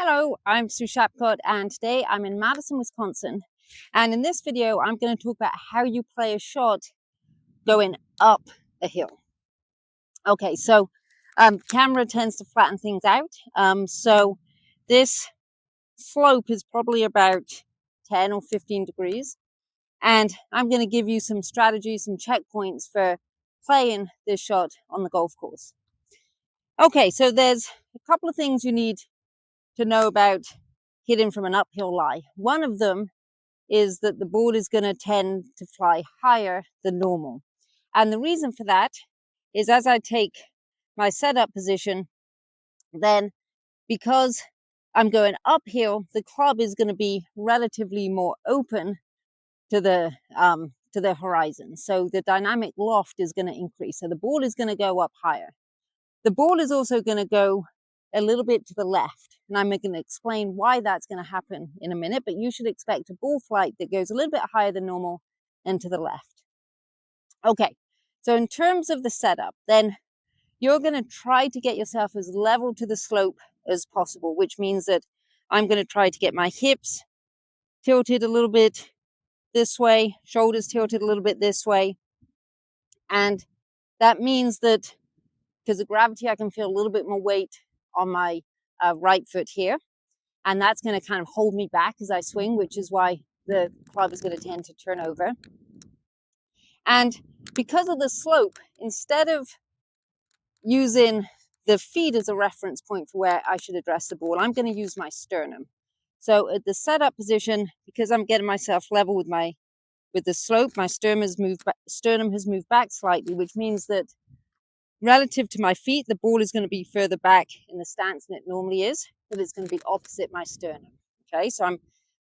Hello, I'm Sue Shapcott, and today I'm in Madison, Wisconsin. And in this video, I'm going to talk about how you play a shot going up a hill. Okay, so camera tends to flatten things out. So this slope is probably about 10 or 15 degrees. And I'm going to give you some strategies, some checkpoints for playing this shot on the golf course. Okay, so there's a couple of things you need to know about hitting from an uphill lie. One of them is that the ball is going to tend to fly higher than normal. And the reason for that is as I take my setup position, then because I'm going uphill, the club is going to be relatively more open to the horizon. So the dynamic loft is going to increase. So the ball is going to go up higher. The ball is also going to go a little bit to the left. And I'm going to explain why that's going to happen in a minute, but you should expect a ball flight that goes a little bit higher than normal and to the left. Okay, so in terms of the setup, then you're going to try to get yourself as level to the slope as possible, which means that I'm going to try to get my hips tilted a little bit this way, shoulders tilted a little bit this way. And that means that because of gravity, I can feel a little bit more weight on my right foot here. And that's going to kind of hold me back as I swing, which is why the club is going to tend to turn over. And because of the slope, instead of using the feet as a reference point for where I should address the ball, I'm going to use my sternum. So at the setup position, because I'm getting myself level with the slope, my sternum has moved back slightly, which means that relative to my feet, the ball is going to be further back in the stance than it normally is, but it's going to be opposite my sternum. Okay, so I'm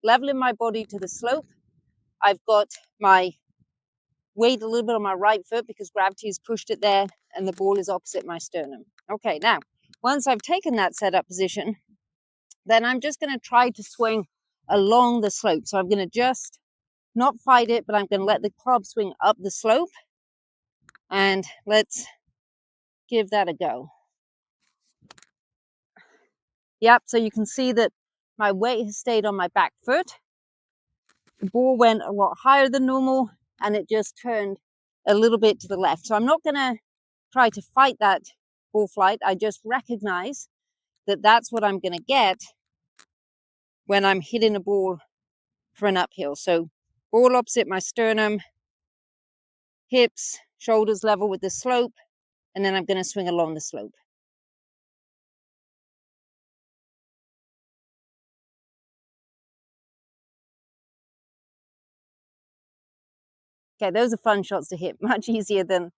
leveling my body to the slope. I've got my weight a little bit on my right foot because gravity has pushed it there, and the ball is opposite my sternum. Okay, now, once I've taken that setup position, then I'm just going to try to swing along the slope. So I'm going to just not fight it, but I'm going to let the club swing up the slope. And let's give that a go. Yep, so you can see that my weight has stayed on my back foot. The ball went a lot higher than normal, and it just turned a little bit to the left. So I'm not going to try to fight that ball flight. I just recognize that that's what I'm going to get when I'm hitting a ball for an uphill. So ball opposite my sternum, hips, shoulders level with the slope, and then I'm going to swing along the slope. Okay, those are fun shots to hit, much easier than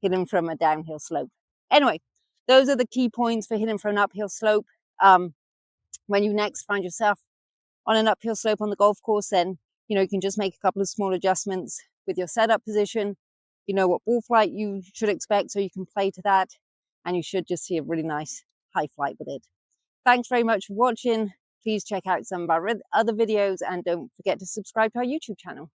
hitting from a downhill slope. Anyway, those are the key points for hitting from an uphill slope. When you next find yourself on an uphill slope on the golf course, then you can just make a couple of small adjustments with your setup position. You know what ball flight you should expect, so you can play to that, and you should just see a really nice high flight with it. Thanks very much for watching. Please check out some of our other videos, and don't forget to subscribe to our YouTube channel.